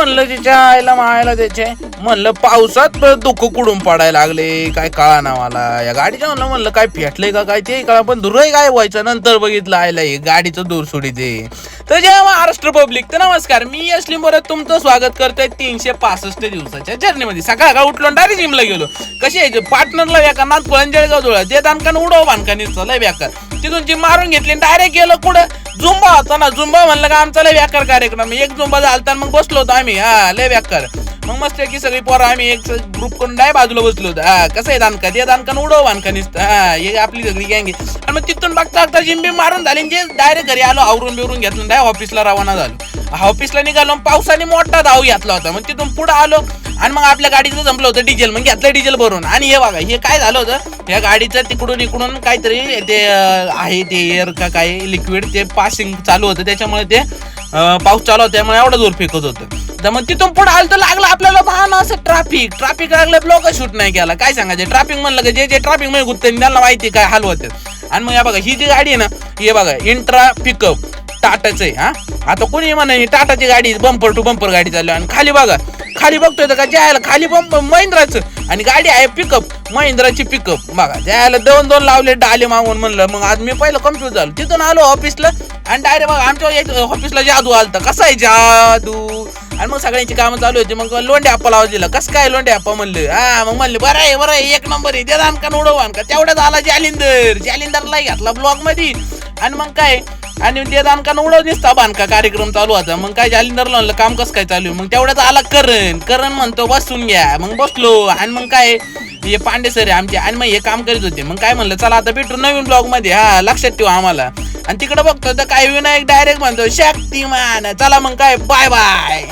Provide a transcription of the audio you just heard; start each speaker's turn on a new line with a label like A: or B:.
A: म्हणलं तिच्या आईला मायला त्याचे म्हणलं पावसात दुःख कुडून पडायला लागले काय कळा ना मला. या गाडीच्या म्हणलं काय फेटलंय का काय ते कळा, पण धुरही काय व्हायचं. नंतर बघितलं आयला हे गाडीचं दूर सोडी ते. तर जय महाराष्ट्र पब्लिक, तर नमस्कार, मी यश लिंबोरत तुमचं स्वागत करतोय 365 दिवसाच्या जर्नीमध्ये. सकाळ उठलो डायरेक्ट जिमला गेलो. कशी यायचं पार्टनरला व्याका नाथ कोळण जळगाव जोळ ते दानकान उडव बांधका निसतं लय व्याकार. तिथून जिम मारून घेतली डायरेक्ट गेलो कुठं झुंबा होता ना. झुंबा म्हणलं का आमचा लय व्याकार कार्यक्रम. एक झुंबा झालता मग बसलो होतो आम्ही. लय व्याकार. मग मस्त की सगळी पोरं आम्ही एक ग्रुप करून डाय बाजूला बसलो होतो. कसं आहे दानका ते दानकान उडव बांधका निसतं. हे आपली सगळी गँग आहे. आणि मग तिथून बघता जिम बी मारून झाली जे डायरेक्ट घरी आलो, आवरून बिवरून घेतलं डाय ऑफिसला रवाना झालो. ऑफिसला निघालो, पावसाने मोठा धाव घेतला होता. मग तिथून पुढे आलो आणि मग आपल्या गाडीचं संपलं होतं डिझेल. मग घेतलं डिझेल भरून. आणि हे बघा हे काय झालं होतं, या गाडीचं तिकडून इकडून काहीतरी ते आहे ते एअर का काय लिक्विड ते पासिंग चालू होतं, त्याच्यामुळे ते पाऊस चालू होता त्यामुळे एवढं जोर फेकत होतं. तर मग तिथून पुढे आलं तर लागलं आपल्याला पाहणं असं ट्रॅफिक लागलं. ब्लॉक शूट नाही केला. काय सांगायचं ट्रॅफिक म्हणलं का जे ट्रॅफिक मध्ये गुत्त त्यांना माहिती काय हाल होते. आणि मग या बघा ही जी गाडी आहे ना, हे बघा इंट्रा पिकअप टाटाच आहे. आता कोणी म्हणा टाटाची गाडी बंपर टू बंपर गाडी चालली. आणि खाली बघा, खाली बघतोय का ज्याला खाली बंपर महिंद्राचं आणि गाडी आहे पिकअप महिंद्राची पिकअप. बघा ज्याला दोन लावले डाले मागून. म्हणलं मग आज मी पहिलं कम्प्युटर झालो. तिथून आलो ऑफिसला आणि डायरेक्ट बघा आमच्या ऑफिसला जादू आलता. कसा आहे जादू. आणि मग सगळ्यांची कामं चालू होती. मग लोंडे आप्पा आवाज दिला. कसं काय लोंडे आप्पा म्हणलं. मग म्हणले बरं आहे एक नंबर आहे ते दानकान उडवान का. तेवढ्यात आला जालिंदरला घेतला ब्लॉग मध्ये. आणि मग काय आणि ते दानकान उडव दिसता बांधका कार्यक्रम चालू होता. मग काय जालिंदरला म्हणलं काम कसं काय चालू आहे. मग तेवढ्यात आला करण म्हणतो बसून घ्या. मग बसलो. आणि मग काय हे पांडे सर आहे आमचे आणि मग हे काम करीत होते. मग काय म्हणलं चला आता भेटू नवीन ब्लॉग मध्ये. लक्षात ठेवा आम्हाला. आणि तिकडे बघतो तर काय विनायक डायरेक्ट म्हणतो शक्तिमान. चला मग काय बाय बाय.